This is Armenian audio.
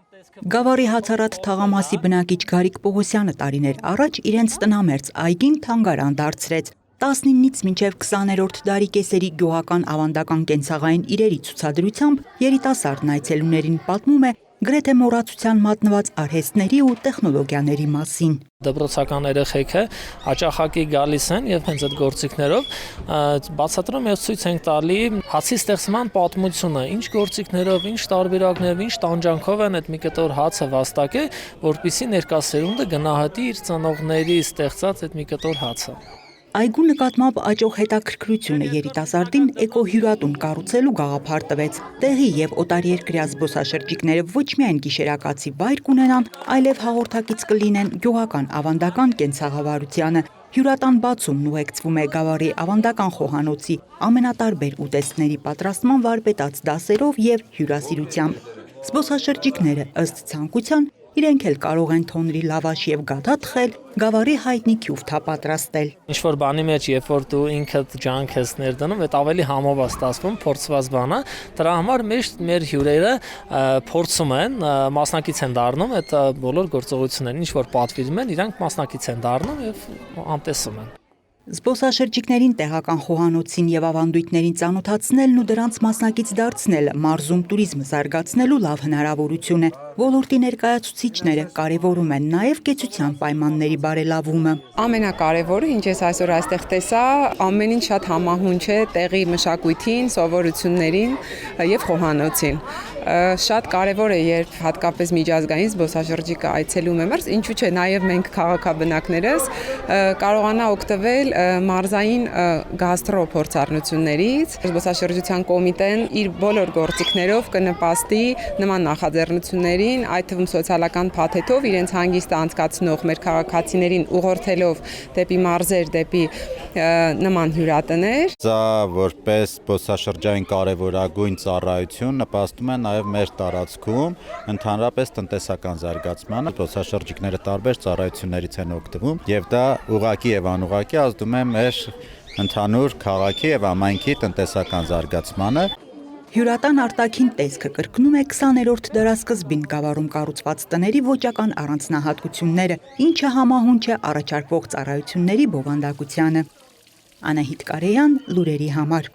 Գավառի հացառատ թաղամասի բնակիչ Գարիկ Պողոսյանը տարիներ առաջ իրենց տնամերձ այգին թանգարան դարձրեց։ 19-ից մինչև 20-րդ դարի կեսերի գյուղական ավանդական կենցաղային իրերի ցուցադրությամբ երիտասարդն այցելուներին պատմում է գրեթե մոռացության մատնված արհեստների ու տեխնոլոգիաների մասին։ Դպրոցական երեխեքը հաճախակի գալիս են եւ հենց այդ գործիքներով բացատրում եւ ցույց են տալի հացի ստեղծման պատմությունը, ինչ գործիքներով, ինչ տարբերակներով, ինչ տանջանքով են այդ մի կտոր հացը վաստակել, որպեսզի ներկա սերունդը գնահատի իր ծնողների ստեղծած այդ մի կտոր հացը։ Այգու նկատմամբ աճող հետաքրքրությունը երիտասարդին էկոհյուրատուն կառուցելու գաղափար տվեց։ Տեղի եւ օտարերկրյա զբոսաշրջիկները ոչ միայն գիշերակացի վայր կունենան, այլև հաղորդակից կլինեն գյուղական ավանդական կենցաղավարությանը։ Հյուրատան բացումն ուղեկցվում է Գավառի ավանդական խոհանոցի ամենատարբեր ուտեստների պատրաստման վարպետաց դասերով եւ հյուրասիրությամբ։ Զբոսաշրջիկները ըստ ցանկության իրենք էլ կարող են թոնրի լավաշ եւ գաթա թխել, Գավառի հայտնի քյուրթա պատրաստել։ Ինչ որ բանի մեջ, երբ որ դու ինքդ ջանք ես ներդնում, այդ ավելի համով է ստացվում, փորձված բան է։ Դրա համար մեր հյուրերը փորձում են, մասնակից են դառնում այդ բոլոր գործողություններին, ինչ որ պատվիրում են, իրանք մասնակից են դառնում եւ համտեսում են։ Զբոսաշրջիկներին տեղական խոհանոցին եւ ավանդույթներին ծանոթացնելն ու դրանց մասնակից դարձնելը մարզում տուրիզմը զարգացնելու լավ հնարավորություն է։ Ոլորտի ներկայացուցիչները կարևորում են նաեւ կեցության պայմանների բարելավումը։ Ամենակարևորը, ինչ ես այսօր այստեղ տեսա, ամեն ինչ շատ համահունչ է տեղի մշակույթին, սովորություններին եւ խոհանոցին։ Շատ կարևոր է, երբ հատկապես միջազգային զբոսաշրջիկը այցելում է մարզ, ինչու՞ չէ, նաև մենք քաղաքաբնակներս կարողանա օգտվել մարզային գաստրո փորձառնություններից։ Զբոսաշրջության կոմիտեն իր բոլոր գործիքներով կնպաստի նման նախաձեռնություններին, այդ թվում սոցիալական փաթեթով իրենց հանգիստը անցկացնող մեր քաղաքացիներին ուղղորդելով դեպի մարզեր, դեպի նման հյուրատներ։ Սա որպես զբոսաշրջային կարևորագույն ծառայություն նպաստում է նաև մեր տարածքում ընդհանրապես տնտեսական զարգացմանը։ Զբոսաշրջիկները տարբեր ծառայություններից են օգտվում եւ դա ուղղակի եւ անուղղակի ազդում է մեր ընդհանուր քաղաքի եւ համայնքի տնտեսական զարգացմանը։ Հյուրատան արտաքին տեսքը կրկնում է 20-րդ դարասկզբին Գավառում կառուցված տների ոճական առանձնահատկությունները, ինչը համահունչ է առաջարկվող ծառայությունների բովանդակությանը։ Անահիտ Կարեյան, լուրերի համար։